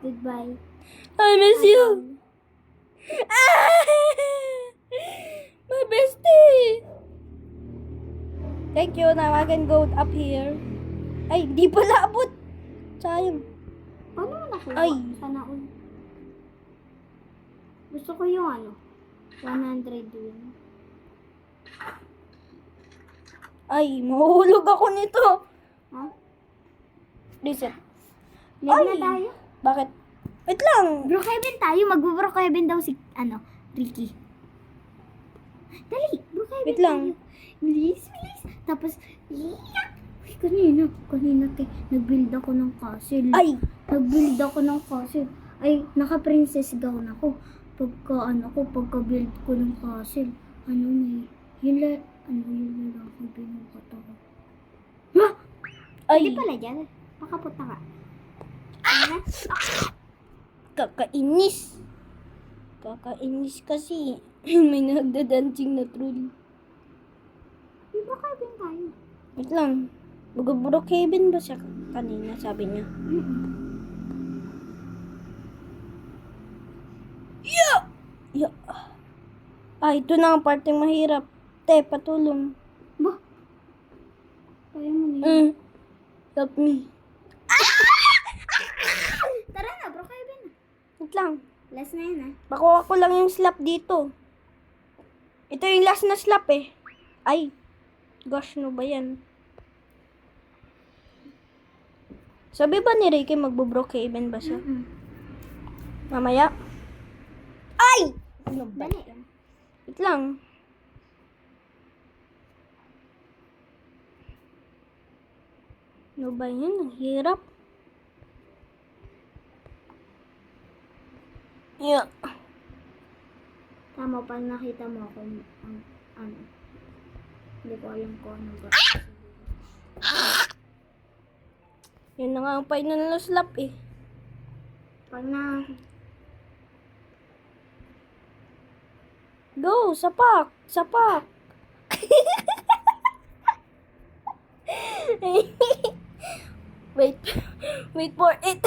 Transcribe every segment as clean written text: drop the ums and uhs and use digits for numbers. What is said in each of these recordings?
Goodbye. I miss you. My bestie. Thank you. Now I can go up here. Ay, di pala abot. Sayang. Paano mo nakuha? Ay. Sana all. Gusto ko yung ano. 100 yun. Ay, mahuhulog ako nito. Ha? Reset. Leg na Ay. tayo. Bakit? Wait lang. Brookhaven tayo. Mag-Brookhaven daw si, Ricky. Dali, Brookhaven Wait lang. tayo. Bilis. Tapos, iyak. Ay, kanina, nag-build ako ng castle. Ay. Nag-build ako ng castle. Ay, naka-princess gown ako. Pagka-build ko ng castle, yun ako binukat ako. Ha? Ay. Hindi pala dyan. Makapunta ka. Kakainis. Kakainis kasi. May nagdadancing na troll. Di ba kaibin tayo? Wait lang. Brookhaven ba siya kanina, sabi niya? Yeah. Ay, ito na ang parteng mahirap. Te, patulong. Ba? Kaya mo na yun. Help me. Tara na, bro, kaibin na. Wait lang. Last na yun, Bakuha ko lang yung slap dito. Ito yung last na slap eh. Ay. Gosh, no ba yan? Sabi ba ni Ricky magbo-Brookhaven ba siya? Mamaya? Ay! Ano ba Dali. yan? Wait lang. Ano ba yan? Ang hirap. Yeah. Tama, pag nakita mo ako, hindi ko alam kung ano ba. Yan na nga ang final na slap eh. Pag na, Go! Sapak! Sapak! Wait. Wait for it.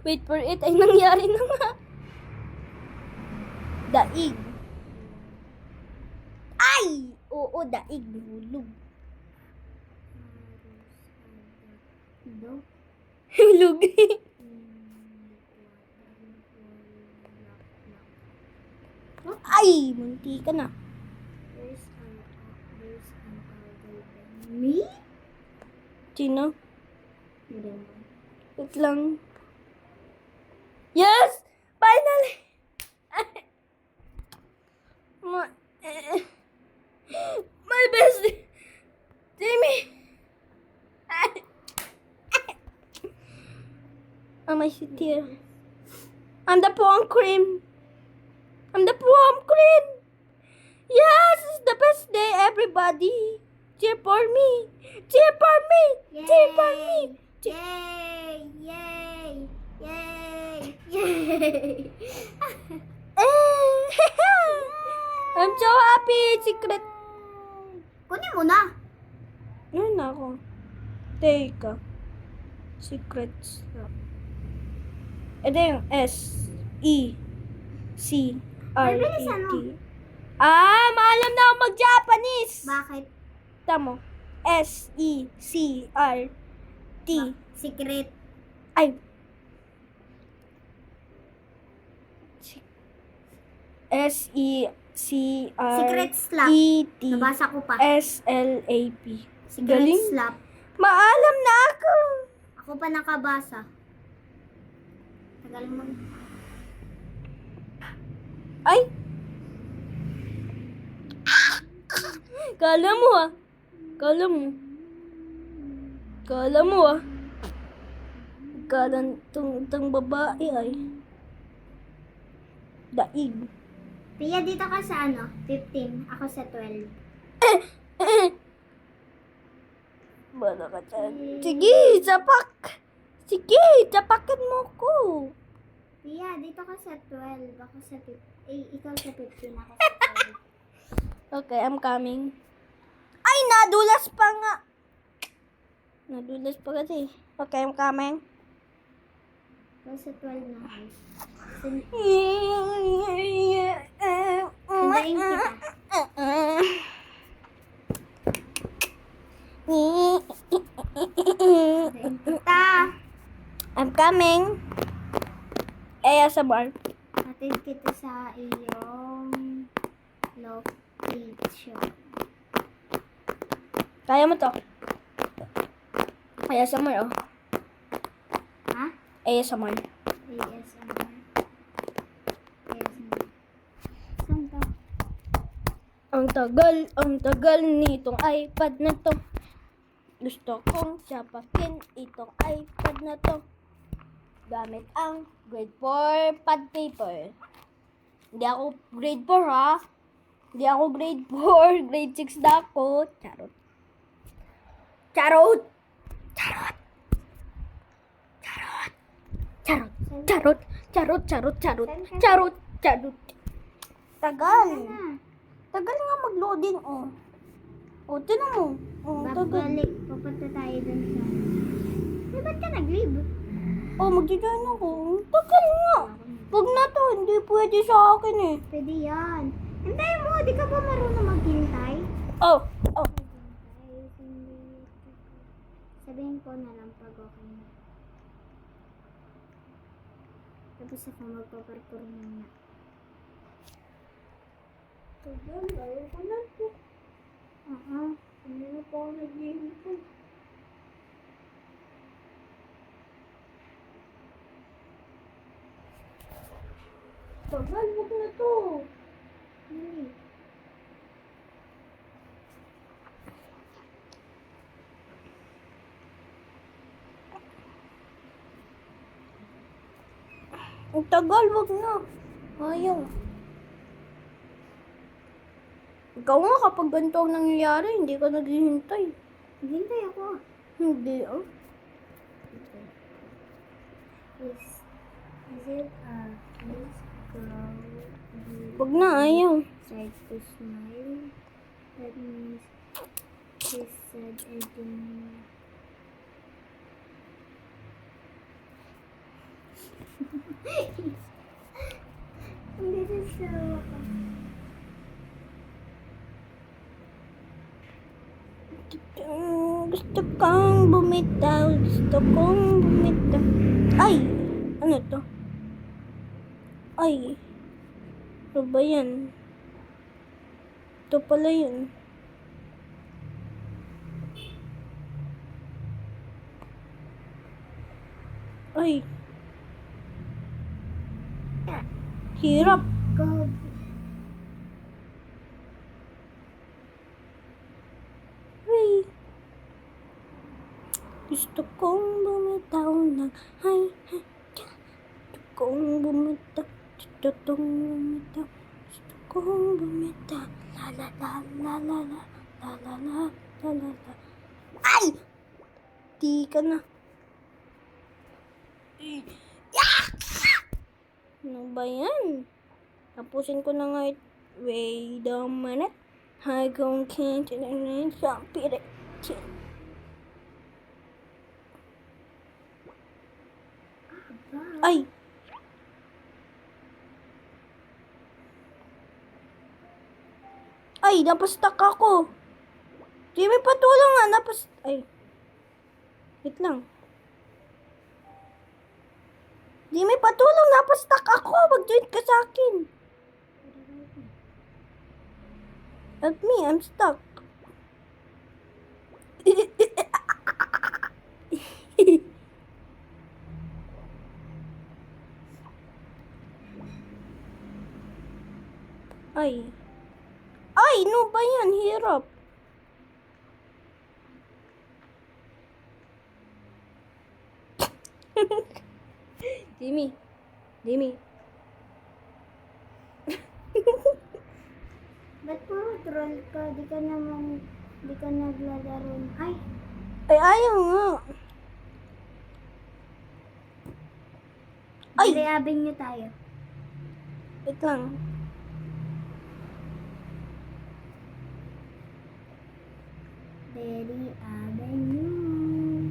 Wait for it. Ay, nangyari na nga. Daig. Ay! Oo, daig. Hulog. do, Hulog. Ay! Munti ka na. there's an algorithm. Me? Sino? Hindi mo. Wait lang. Yes! Finally! My bestie! Timmy! Am I sit here? I'm the prom queen! I'm the prom queen! Yes! It's the best day, everybody! Cheer for me! Cheer for me! Cheer for me! Yay! Yay! Yay! Yay! I'm so happy! Secret! Kunin mo na! Ano na ako? Teka. Secrets. Ito yung S, E, C, R, Ay, E, bilisan mo. T. Maalam na ako mag-Japanese! Bakit? Tamo. S, E, C, R, T. Secret. Ay. S, E, C, R, Secret slap. E, T, Nabasa ko pa. S, L, A, P. Secret Galing. slap. Maalam na ako! Ako pa nakabasa. Tagal mo. Ay! Kala mo ah. Kala mo. Kala mo ah. Kala tong babae ay. Daig. Pia, dito ka sa 15. Ako sa 12. Bala ka dyan. Sige, sapak. Sige, sapakin mo ko. Pia, dito ka sa 12. Ako sa 15. Ikaw sa 15. Ako sa 12. Okay, I'm coming. Ay, nadulas pa nga. Nadulas pa kasi. Okay, I'm coming. Basta 12 na high. Sundayin kita. Sundayin kita. I'm coming. ASMR. Hatid kita sa iyong location. Kaya mo to. ASMR, oh. Ha? ASMR. ASMR. ASMR. Saan ka? Ang tagal nitong iPad na to. Gusto kong sapakin itong iPad na to. Gamit ang grade 4 pad paper. Hindi ako grade 4, ha? Hindi ako grade 4. Grade 6 na ako. Charot. Charot! Charot! Charot! Charot! Charot! Charot! Charot! Charot! Charot! Charot! Tagal! Ano? Tagal nga mag-loading, oh. Oh, tinan mo. Oh, tagal. Babalik. Pupunta tayo dun sa... Ay, ba't ka nag-leave? Oh, mag-join ako. Tagal nga. Pag na to, hindi pwede sa akin eh. Pwede yan. Hintayin mo, di ka ba marunong maghintay? Oh, oh. Sabihin ko na lang pag okay na. Tapos ako magpaparkour muna. Tagal, ayaw ko na to. Hindi na pa ako nag-iintay. Tagal, wag na to. Hindi. Ang tagal, wag na. Ayaw. Ikaw nga kapag ganito ang nangyayari, hindi ka naghihintay. Maghintay ako. Hindi, oh. Is it please go Wag na, ayaw. try to smile? That means he said I didn't. Hindi na siya Gusto kong bumitaw. Gusto kong bumitaw. Ay! Ano to? Ay! Ano ba yan? Ito pala yun. Ay! Hirap. go. Ay! Gusto kong bumitaw ng hay. Gusto kong bumitaw. Gusto kong bumitaw. Gusto kong bumitaw. La la la la la la. La la la la la la. Ay! Di ka na. Ano ba yan? Tapusin ko na nga. Wait a minute. I don't can't some spirit. Ay! Ay, napastuck ako. Jimmy, patulong nga. Ay. Wait lang. Jimmy, patulong. Napastuck ako. Mag-join ka sa akin. Help me, I'm stuck. Ay. Ay, no ba yan? Hirap. Jimmy. Jimmy. Ba't puro troll ka? Di ka naglalaro. Ay! Ay, ayaw nga. Ay! Ay! Avenue tayo. Wait lang. Berry Avenue.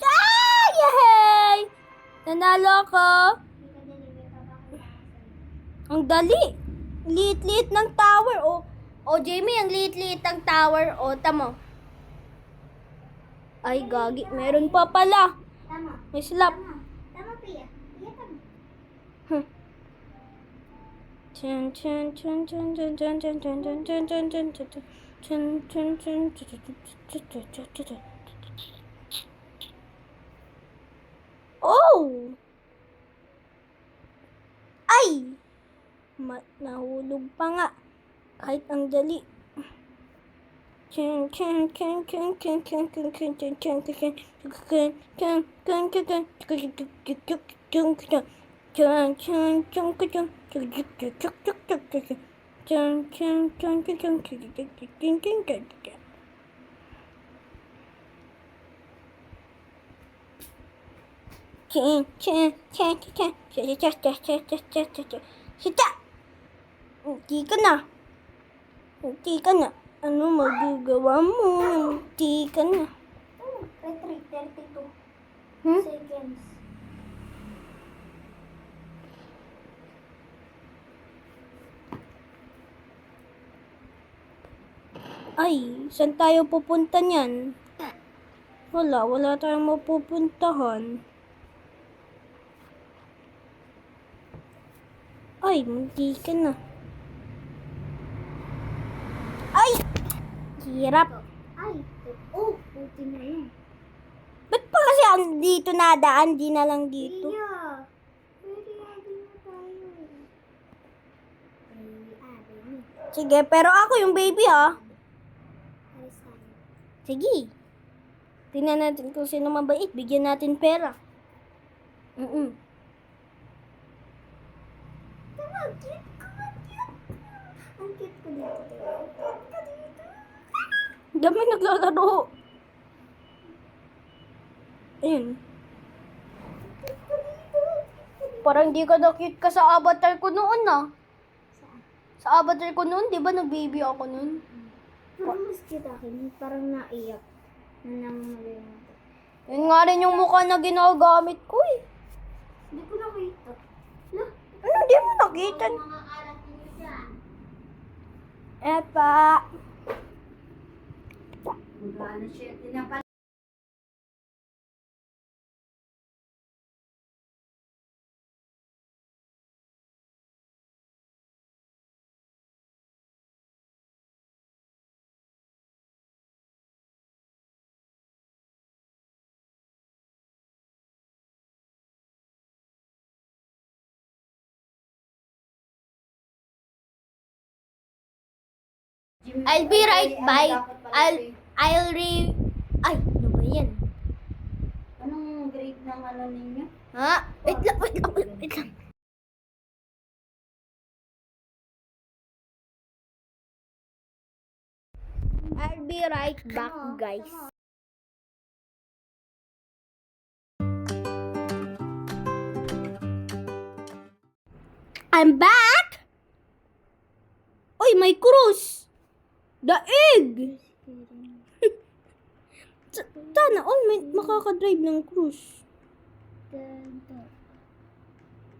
Ah! Yay! Nanalo ako. Ang dali. Liit-liit ng tower. O Jamie, ang liit-liit ng tower. O, tamo. Ay, gagi. Meron pa pala. Tama. May slap. Tama, Pia. Pia, tama. Hmm. Chun chun chun chun chun chun chun chun chun chun chun chun chun chun chun chun chun chun. Oh! Ay! Nahulog pa nga. Kahit ang dali. Chun chun chun chun chun chun chun chun chun chun chun chun chun chun chun chun chun chun. Sita! Hindi ka na. Hindi ka na. Ano magagawa mo? Hindi ka na. Retreat, 32 Hmm? seconds. Ay, saan tayo pupunta niyan? Wala tayong mapupuntahan. Ay, hindi ka na. Ay! Hirap. Ay, puti na yun. Ba't pa kasi ang dito nadaan? Di na lang dito. Pia, pwede natin na tayo. Baby. Sige, pero ako yung baby ha. Alis tayo. Sige. Tingnan natin kung sino mabait. Bigyan natin pera. Tama, cute ko. Ang cute ko dito. Ang cute ko dito. Dami naglalaro. Ayun. Parang di ka na-cute ka sa avatar ko noon ah. Saan? Sa avatar ko noon, di ba nag-baby ako noon? Pero mas cute akin. Parang naiyak. Yun nga rin yung mukha na ginagamit ko eh. Hindi ko nakita. Lah, Ano, di mo nakita? mga alat niyo dyan. Epa. Magkano siya? Tinapal. I'll be right by. I'll re... Ay, ano ba yan? Anong grade ng ano ninyo? Ha? Wait lang. I'll be right back, guys. I'm back! Oy, may cruise! Daig! Sana all may makakadrive ng cruise. Ganito.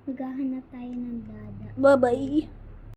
Maghahanap tayo ng dada. Bye-bye.